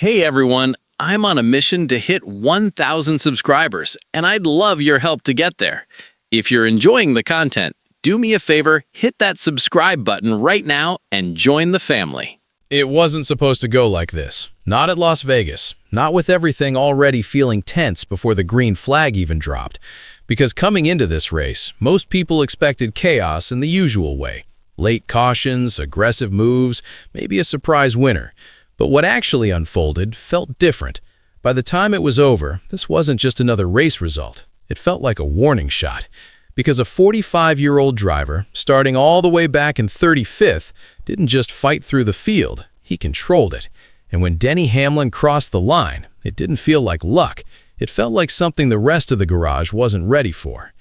Hey everyone, I'm on a mission to hit 1,000 subscribers, and I'd love your help to get there. If you're enjoying the content, do me a favor, hit that subscribe button right now and join the family. It wasn't supposed to go like this. Not at Las Vegas. Not with everything already feeling tense before the green flag even dropped. Because coming into this race, most people expected chaos in the usual way. Late cautions, aggressive moves, maybe a surprise winner. But what actually unfolded felt different. By the time it was over, this wasn't just another race result. It felt like a warning shot. Because a 45-year-old driver, starting all the way back in 35th, didn't just fight through the field, he controlled it. And when Denny Hamlin crossed the line, it didn't feel like luck. It felt like something the rest of the garage wasn't ready for.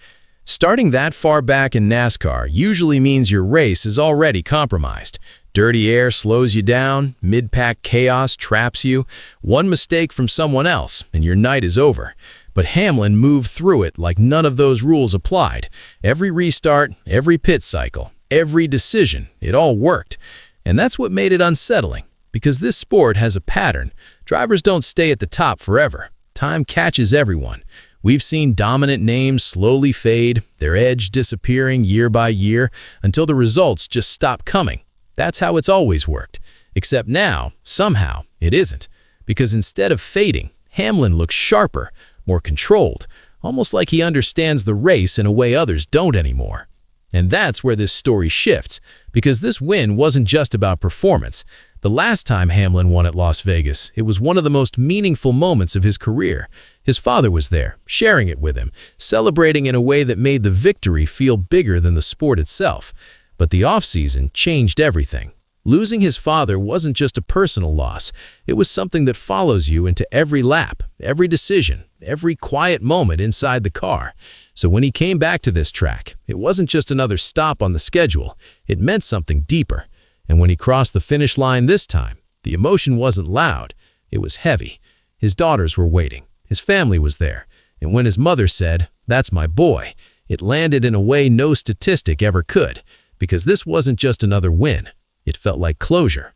Starting that far back in NASCAR usually means your race is already compromised. Dirty air slows you down, mid-pack chaos traps you, one mistake from someone else, and your night is over. But Hamlin moved through it like none of those rules applied. Every restart, every pit cycle, every decision, it all worked. And that's what made it unsettling, because this sport has a pattern. Drivers don't stay at the top forever. Time catches everyone. We've seen dominant names slowly fade, their edge disappearing year by year, until the results just stop coming. That's how it's always worked. Except now, somehow, it isn't. Because instead of fading, Hamlin looks sharper, more controlled, almost like he understands the race in a way others don't anymore. And that's where this story shifts, because this win wasn't just about performance. The last time Hamlin won at Las Vegas, it was one of the most meaningful moments of his career. His father was there, sharing it with him, celebrating in a way that made the victory feel bigger than the sport itself. But the offseason changed everything. Losing his father wasn't just a personal loss. It was something that follows you into every lap, every decision, every quiet moment inside the car. So when he came back to this track, it wasn't just another stop on the schedule. It meant something deeper. And when he crossed the finish line this time, the emotion wasn't loud. It was heavy. His daughters were waiting. His family was there. And when his mother said, "That's my boy," it landed in a way no statistic ever could. Because this wasn't just another win. It felt like closure.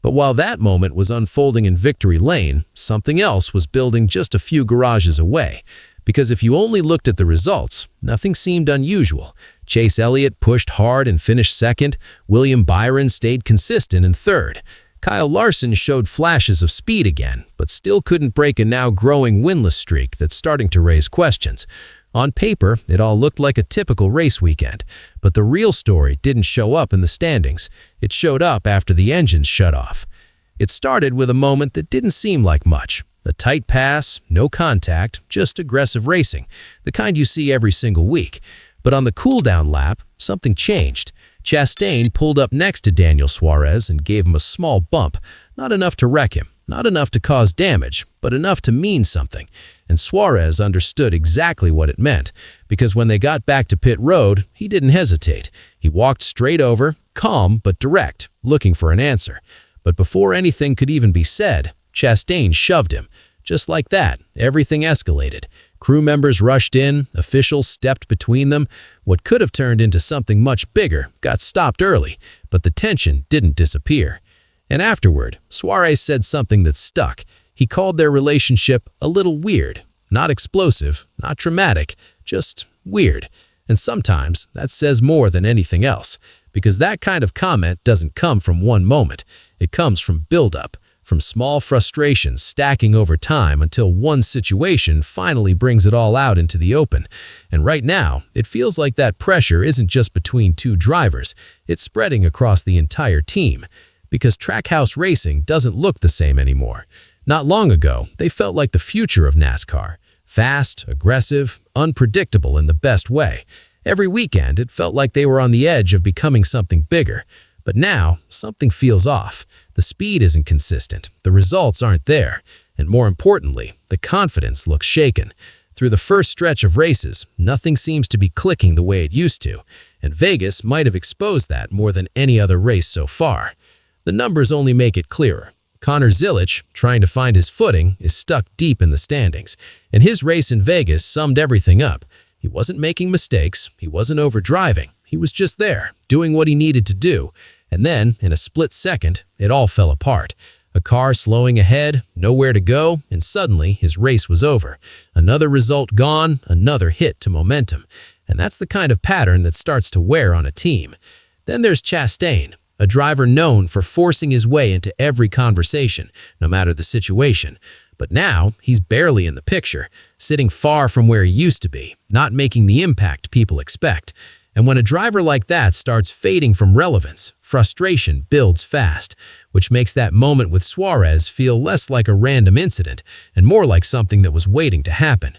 But while that moment was unfolding in victory lane, something else was building just a few garages away. Because if you only looked at the results, nothing seemed unusual. Chase Elliott pushed hard and finished second. William Byron stayed consistent in third. Kyle Larson showed flashes of speed again, but still couldn't break a now growing winless streak that's starting to raise questions. On paper, it all looked like a typical race weekend, but the real story didn't show up in the standings. It showed up after the engines shut off. It started with a moment that didn't seem like much. A tight pass, no contact, just aggressive racing, the kind you see every single week. But on the cool-down lap, something changed. Chastain pulled up next to Daniel Suarez and gave him a small bump, not enough to wreck him. Not enough to cause damage, but enough to mean something. And Suarez understood exactly what it meant, because when they got back to pit road, he didn't hesitate. He walked straight over, calm but direct, looking for an answer. But before anything could even be said, Chastain shoved him. Just like that, everything escalated. Crew members rushed in, officials stepped between them. What could have turned into something much bigger got stopped early, but the tension didn't disappear. And afterward, Suarez said something that stuck. He called their relationship a little weird. Not explosive, not dramatic, just weird. And sometimes that says more than anything else, because that kind of comment doesn't come from one moment. It comes from buildup, from small frustrations stacking over time until one situation finally brings it all out into the open. And right now, it feels like that pressure isn't just between two drivers. It's spreading across the entire team. Because Trackhouse Racing doesn't look the same anymore. Not long ago, they felt like the future of NASCAR. Fast, aggressive, unpredictable in the best way. Every weekend, it felt like they were on the edge of becoming something bigger. But now, something feels off. The speed isn't consistent, the results aren't there, and more importantly, the confidence looks shaken. Through the first stretch of races, nothing seems to be clicking the way it used to, and Vegas might have exposed that more than any other race so far. The numbers only make it clearer. Connor Zilisch, trying to find his footing, is stuck deep in the standings, and his race in Vegas summed everything up. He wasn't making mistakes, he wasn't overdriving, he was just there, doing what he needed to do. And then, in a split second, it all fell apart. A car slowing ahead, nowhere to go, and suddenly his race was over. Another result gone, another hit to momentum. And that's the kind of pattern that starts to wear on a team. Then there's Chastain, a driver known for forcing his way into every conversation, no matter the situation. But now, he's barely in the picture, sitting far from where he used to be, not making the impact people expect. And when a driver like that starts fading from relevance, frustration builds fast, which makes that moment with Suarez feel less like a random incident and more like something that was waiting to happen.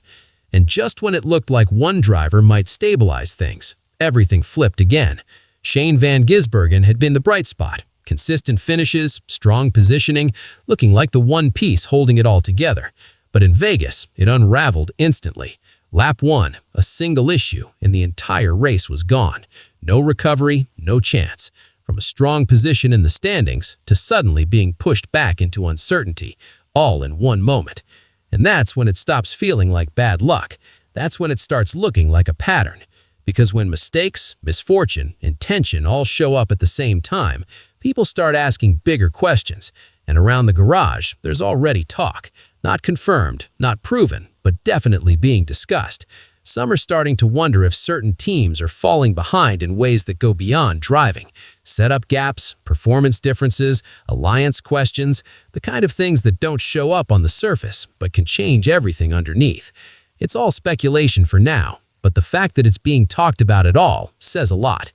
And just when it looked like one driver might stabilize things, everything flipped again. Shane Van Gisbergen had been the bright spot. Consistent finishes, strong positioning, looking like the one piece holding it all together. But in Vegas, it unraveled instantly. Lap 1, a single issue, and the entire race was gone. No recovery, no chance. From a strong position in the standings to suddenly being pushed back into uncertainty, all in one moment. And that's when it stops feeling like bad luck. That's when it starts looking like a pattern. Because when mistakes, misfortune, and tension all show up at the same time, people start asking bigger questions. And around the garage, there's already talk. Not confirmed, not proven, but definitely being discussed. Some are starting to wonder if certain teams are falling behind in ways that go beyond driving. Setup gaps, performance differences, alliance questions, the kind of things that don't show up on the surface, but can change everything underneath. It's all speculation for now, but the fact that it's being talked about at all says a lot.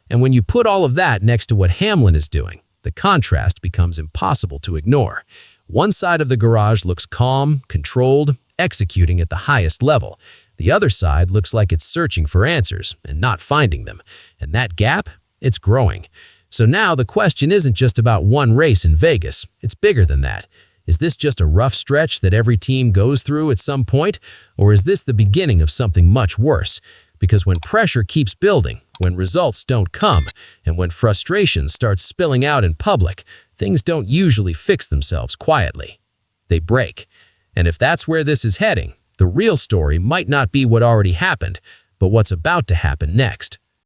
And when you put all of that next to what Hamlin is doing, the contrast becomes impossible to ignore. One side of the garage looks calm, controlled, executing at the highest level. The other side looks like it's searching for answers and not finding them. And that gap, it's growing. So now the question isn't just about one race in Vegas. It's bigger than that. Is this just a rough stretch that every team goes through at some point? Or is this the beginning of something much worse? Because when pressure keeps building, when results don't come, and when frustration starts spilling out in public, things don't usually fix themselves quietly. They break. And if that's where this is heading, the real story might not be what already happened, but what's about to happen next.